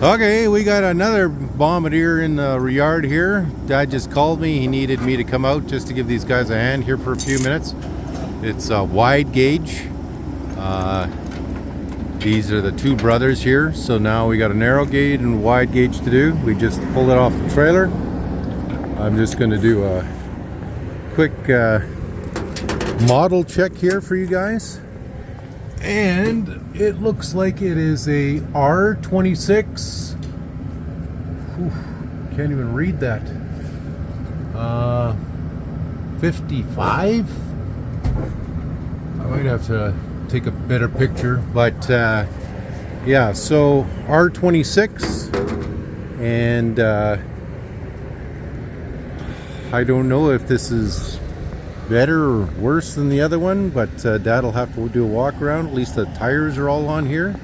Okay, we got another Bombardier in the yard here. Dad just called me. He needed me to come out just to give these guys a hand here for a few minutes. It's a wide gauge. These are the two brothers here. So now we got a narrow gauge and wide gauge to do. We just pulled it off the trailer. I'm just going to do a quick model check here for you guys. And it looks like it is a R26. Can't even read that. 55. I might have to take a better picture, but yeah. So R26, and I don't know if this is better or worse than the other one, but Dad'll have to do a walk around. At least the tires are all on here,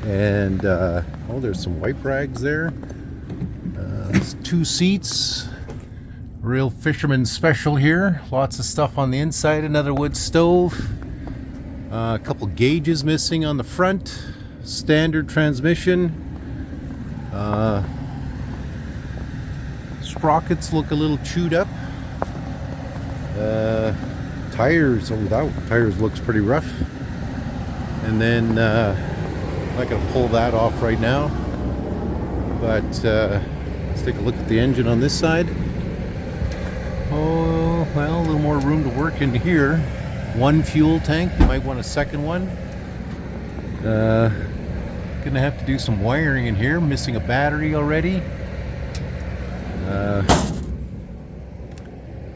and oh, there's some wipe rags there. Two seats, real fisherman special here. Lots of stuff on the inside. Another wood stove, a couple gauges missing on the front. Standard transmission. Sprockets look a little chewed up. Tires, without tires, looks pretty rough. And then I'm not gonna pull that off right now, but let's take a look at the engine on this side. Oh well, a little more room to work in here. One fuel tank, you might want a second one. Gonna have to do some wiring in here. Missing a battery already.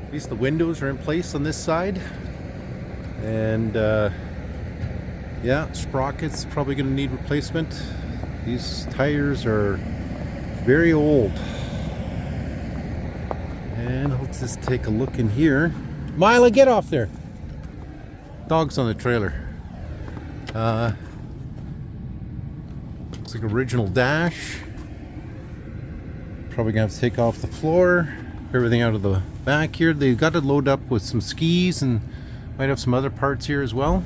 At least the windows are in place on this side, and yeah, sprockets probably going to need replacement. These tires are very old. And let's just take a look in here. Mila, get off there. Dog's on the trailer. Looks like original dash. Probably gonna have to take off the floor, everything out of the back here. They've got it loaded up with some skis and might have some other parts here as well.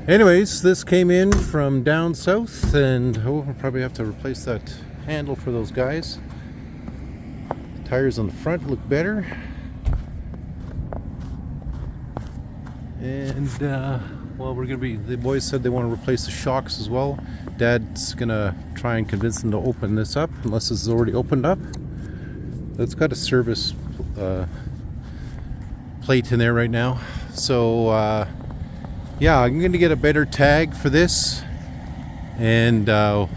Anyways, this came in from down south, and oh, we'll probably have to replace that handle for those guys. Tires on the front look better, and well, we're gonna be, the boys said they want to replace the shocks as well. Dad's gonna try and convince them to open this up, unless this is already opened up. It's got a service plate in there right now. So yeah, I'm gonna get a better tag for this, and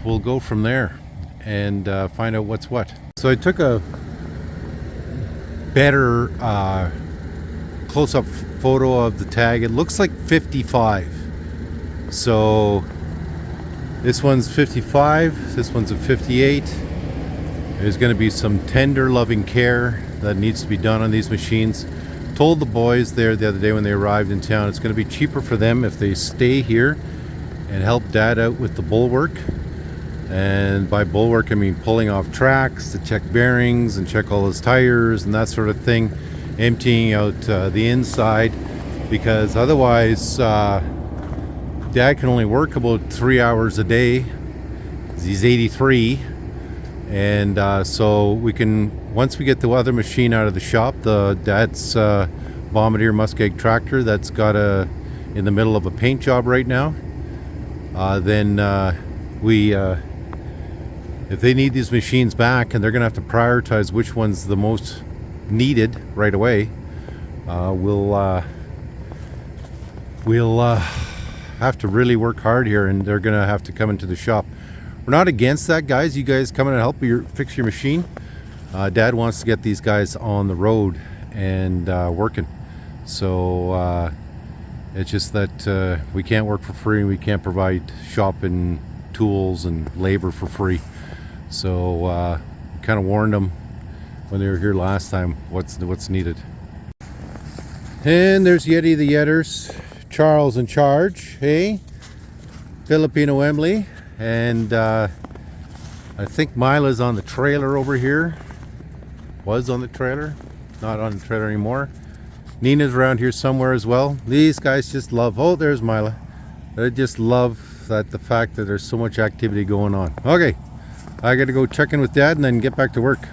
we'll go from there and find out what's what. So I took a better close-up photo of the tag. It looks like 55. So this one's 55, this one's a 58. There's going to be some tender loving care that needs to be done on these machines. Told the boys there the other day when they arrived in town, it's going to be cheaper for them if they stay here and help Dad out with the bulwark. And by bulwark I mean pulling off tracks to check bearings and check all his tires and that sort of thing, emptying out the inside, because otherwise Dad can only work about 3 hours a day. He's 83, and so we can, once we get the other machine out of the shop, the Dad's Bombardier muskeg tractor that's got in the middle of a paint job right now, then we if they need these machines back, and they're gonna have to prioritize which one's the most needed right away, we'll have to really work hard here, and they're gonna have to come into the shop. We're not against that, guys. You guys come in and help fix your machine. Dad wants to get these guys on the road and working. So it's just that we can't work for free. We can't provide shop and tools and labor for free. So kind of warned them when they were here last time what's needed. And there's Yeti the Yetters. Charles in charge, hey? Filipino Emily, and I think Mila's on the trailer over here. Was on the trailer, not on the trailer anymore. Nina's around here somewhere as well. These guys just love, oh, there's Mila. They just love at the fact that there's so much activity going on. Okay, I gotta go check in with Dad and then get back to work.